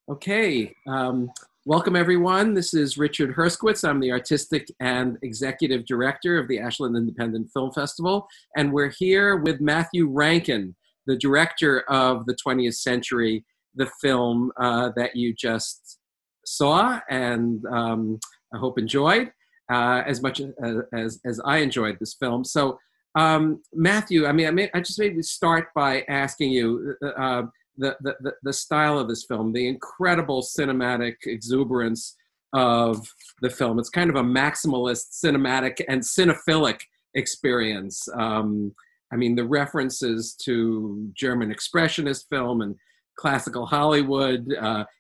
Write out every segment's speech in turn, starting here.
Okay, welcome everyone. This is Richard Herskowitz. I'm the Artistic and Executive Director of the Ashland Independent Film Festival, and we're here with Matthew Rankin, the director of the 20th Century, the film that you just saw and I hope enjoyed as much as I enjoyed this film. So, Matthew, I just maybe start by asking you the style of this film, the incredible cinematic exuberance of the film. It's kind of a maximalist cinematic and cinephilic experience. The references to German expressionist film and classical Hollywood,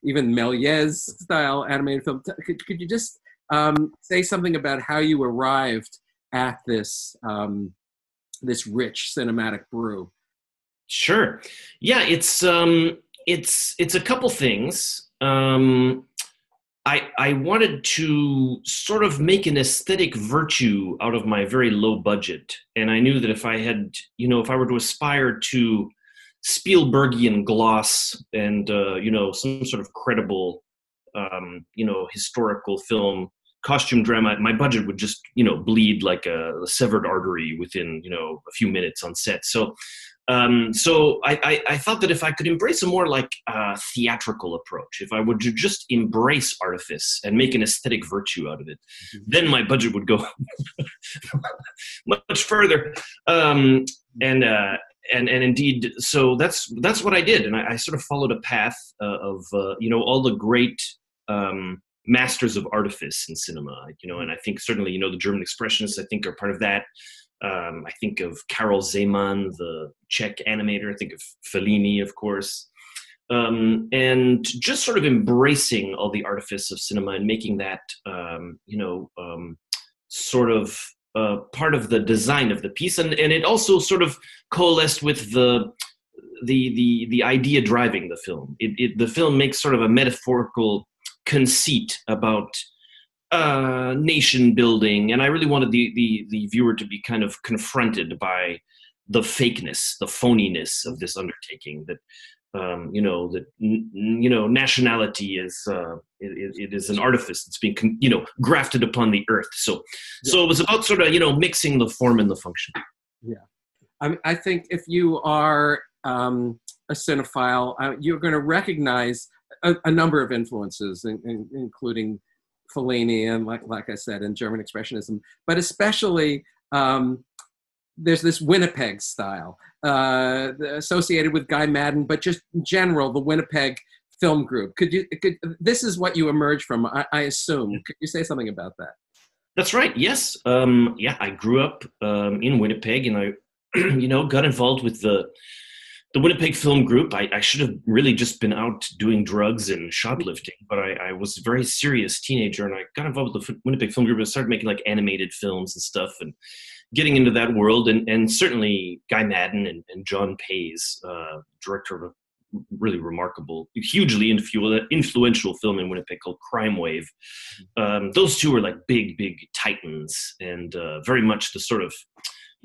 even Méliès style animated film. Could you just say something about how you arrived at this this rich cinematic brew? Sure. Yeah, it's a couple things. I wanted to sort of make an aesthetic virtue out of my very low budget, and I knew that if I were to aspire to Spielbergian gloss and some sort of credible historical film costume drama, my budget would just bleed like a severed artery within a few minutes on set. So I thought that if I could embrace a more like theatrical approach, if I would just embrace artifice and make an aesthetic virtue out of it, then my budget would go much further. And indeed, so that's what I did, and I sort of followed a path of all the great masters of artifice in cinema, and I think certainly the German expressionists I think are part of that. I think of Karel Zeman, the Czech animator. I think of Fellini, of course, and just sort of embracing all the artifice of cinema and making that sort of part of the design of the piece, and it also sort of coalesced with the idea driving the film. The film makes sort of a metaphorical conceit about nation building, and I really wanted the viewer to be kind of confronted by the fakeness, the phoniness of this undertaking. That nationality is it is an artifice that's being grafted upon the earth. So it was about sort of mixing the form and the function. Yeah, I think if you are a cinephile, you're going to recognize a number of influences, including Fellini and like I said, and German expressionism, but especially there's this Winnipeg style associated with Guy Madden, but just in general, the Winnipeg film group. This is what you emerged from, I assume. Could you say something about that? That's right. Yes. I grew up in Winnipeg, and I got involved with the Winnipeg Film Group. I should have really just been out doing drugs and shoplifting, but I was a very serious teenager, and I got involved with the Winnipeg Film Group and started making like animated films and stuff and getting into that world. And certainly Guy Madden and John Pays, director of a really remarkable, hugely influential film in Winnipeg called Crime Wave. Those two are like big titans, and very much the sort of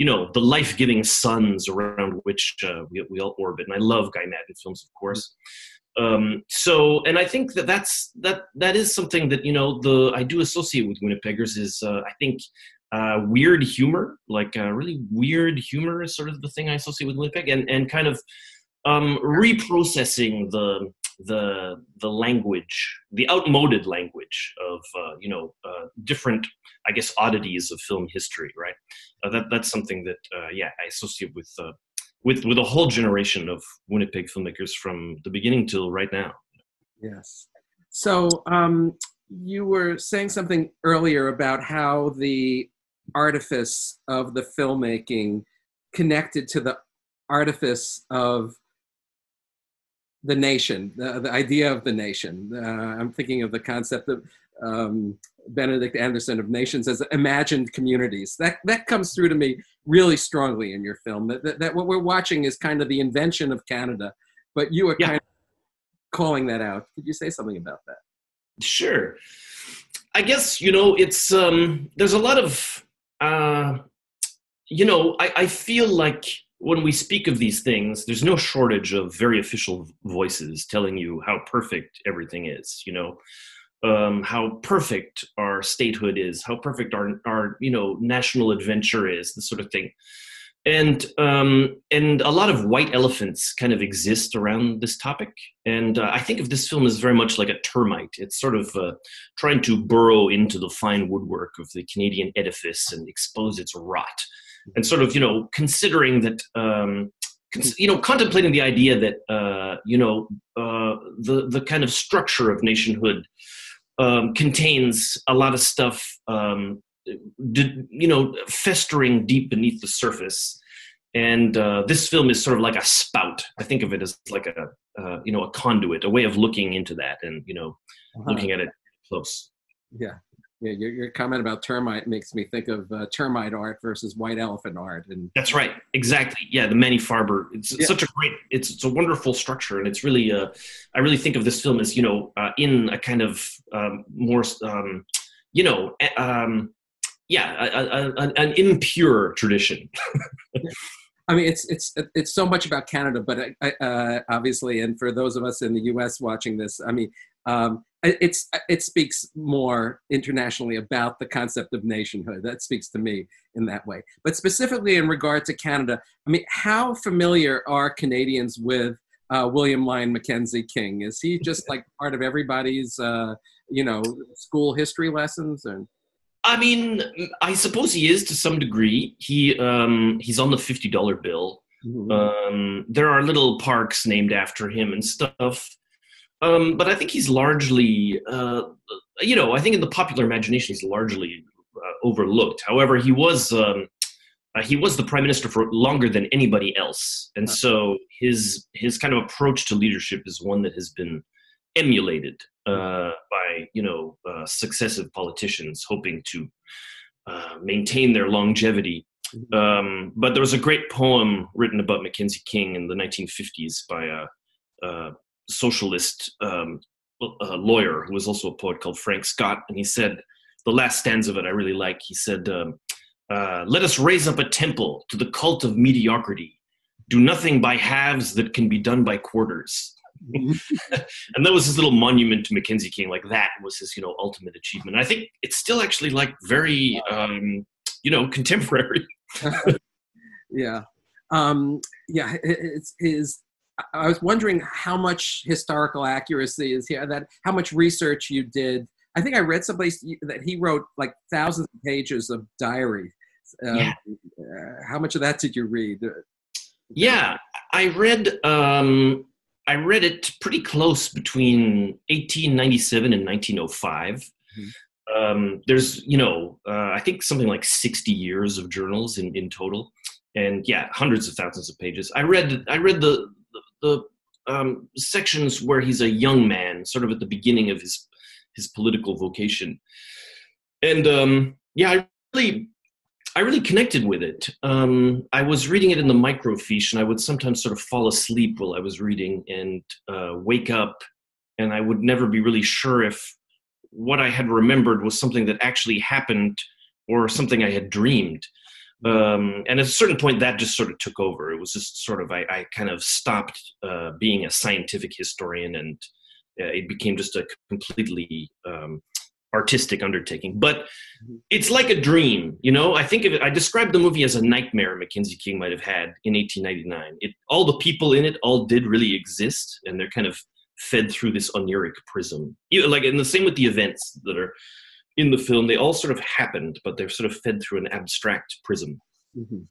the life-giving suns around which we all orbit. And I love Guy Madden films, of course. And I think that is something that, I do associate with Winnipeggers is, I think, weird humor, like really weird humor is sort of the thing I associate with Winnipeg, and kind of reprocessing the language, the outmoded language of different, I guess, oddities of film history, right? That's something that I associate with a whole generation of Winnipeg filmmakers from the beginning till right now. Yes. So you were saying something earlier about how the artifice of the filmmaking connected to the artifice of the nation, the idea of the nation. I'm thinking of the concept of Benedict Anderson of nations as imagined communities. That comes through to me really strongly in your film. That what we're watching is kind of the invention of Canada, but you are kind of calling that out. Could you say something about that? Sure. I guess it's there's a lot of I feel like when we speak of these things, there's no shortage of very official voices telling you how perfect everything is, how perfect our statehood is, how perfect our national adventure is, this sort of thing. And a lot of white elephants kind of exist around this topic. And I think of this film as very much like a termite. It's sort of trying to burrow into the fine woodwork of the Canadian edifice and expose its rot. And sort of, considering that, contemplating the idea that, the kind of structure of nationhood contains a lot of stuff, festering deep beneath the surface. And this film is sort of like a spout. I think of it as like a conduit, a way of looking into that and, looking at it close. Yeah. Yeah, your comment about termite makes me think of termite art versus white elephant art, and that's right, exactly. Yeah, the Manny Farber. It's such a great. It's a wonderful structure, and it's really. I really think of this film as in a kind of more an impure tradition. I mean, it's so much about Canada, but obviously, and for those of us in the U.S. watching this, I mean. It speaks more internationally about the concept of nationhood. That speaks to me in that way. But specifically in regard to Canada, I mean, how familiar are Canadians with William Lyon Mackenzie King? Is he just like part of everybody's, school history lessons? And I mean, I suppose he is to some degree. He's on the $50 bill. Mm-hmm. There are little parks named after him and stuff. But I think he's largely, I think in the popular imagination, he's largely overlooked. However, he was the prime minister for longer than anybody else. And so his kind of approach to leadership is one that has been emulated by, successive politicians hoping to maintain their longevity. But there was a great poem written about Mackenzie King in the 1950s by a socialist lawyer who was also a poet called Frank Scott, and he said, the last stanza of it I really like, he said, let us raise up a temple to the cult of mediocrity, do nothing by halves that can be done by quarters. And that was his little monument to Mackenzie King. Like that was his ultimate achievement. I think it's still actually like very contemporary. Yeah. It's his. I was wondering how much historical accuracy is here, that how much research you did. I think I read someplace that he wrote like thousands of pages of diary. How much of that did you read? Yeah, I read it pretty close between 1897 and 1905. Mm-hmm. There's, I think something like 60 years of journals in total. And hundreds of thousands of pages. I read the sections where he's a young man, sort of at the beginning of his political vocation, and I really connected with it. I was reading it in the microfiche, and I would sometimes sort of fall asleep while I was reading, and wake up, and I would never be really sure if what I had remembered was something that actually happened or something I had dreamed. And at a certain point, that just sort of took over. It was just sort of, I kind of stopped being a scientific historian, and it became just a completely artistic undertaking. But it's like a dream, I think of it, I described the movie as a nightmare Mackenzie King might have had in 1899. All the people in it all did really exist, and they're kind of fed through this oniric prism. And the same with the events that are in the film, they all sort of happened, but they're sort of fed through an abstract prism. Mm-hmm.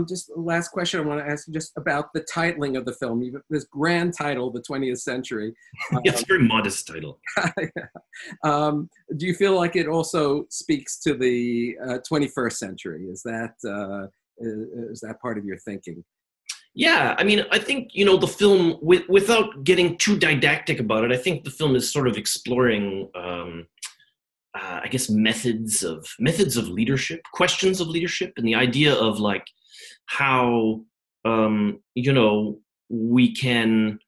Just the last question I want to ask you just about the titling of the film. This grand title, The 20th Century. It's a very modest title. Do you feel like it also speaks to the 21st century? Is that part of your thinking? Yeah, I mean, I think, the film, without getting too didactic about it, I think the film is sort of exploring I guess methods of leadership, questions of leadership, and the idea of like how we can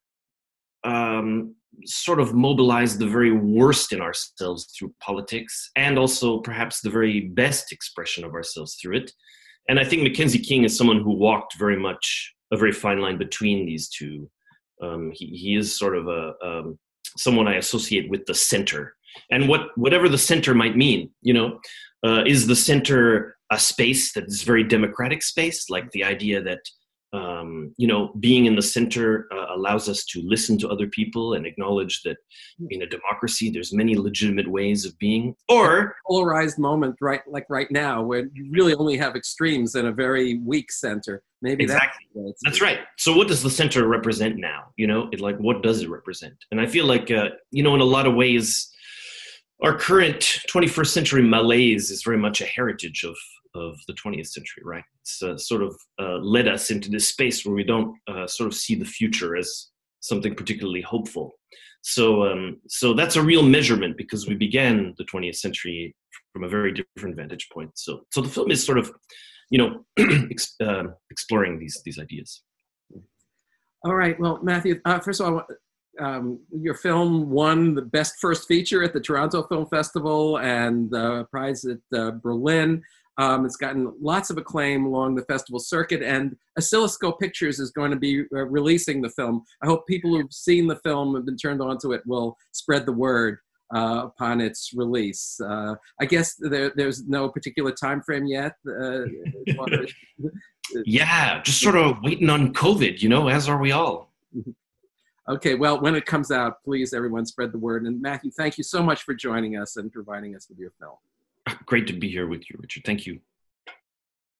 sort of mobilize the very worst in ourselves through politics, and also perhaps the very best expression of ourselves through it. And I think Mackenzie King is someone who walked very much a very fine line between these two. He is sort of someone I associate with the center, and whatever the center might mean, is the center a space that is very democratic space, like the idea that being in the center allows us to listen to other people and acknowledge that in a democracy there's many legitimate ways of being, or polarized moment, right? Like right now, where you really only have extremes in a very weak center. Maybe exactly. That's right. So what does the center represent now? What does it represent? And I feel like in a lot of ways, our current 21st century malaise is very much a heritage of the 20th century, right? It's sort of led us into this space where we don't sort of see the future as something particularly hopeful. So that's a real measurement, because we began the 20th century from a very different vantage point. So the film is sort of, exploring these ideas. All right. Well, Matthew, first of all, your film won the Best First Feature at the Toronto Film Festival and the prize at Berlin. It's gotten lots of acclaim along the festival circuit, and Oscilloscope Pictures is going to be releasing the film. I hope people who've seen the film and been turned on to it will spread the word upon its release. I guess there's no particular time frame yet. Yeah, just sort of waiting on COVID, as are we all. Okay, well, when it comes out, please, everyone, spread the word. And Matthew, thank you so much for joining us and providing us with your film. Great to be here with you, Richard. Thank you.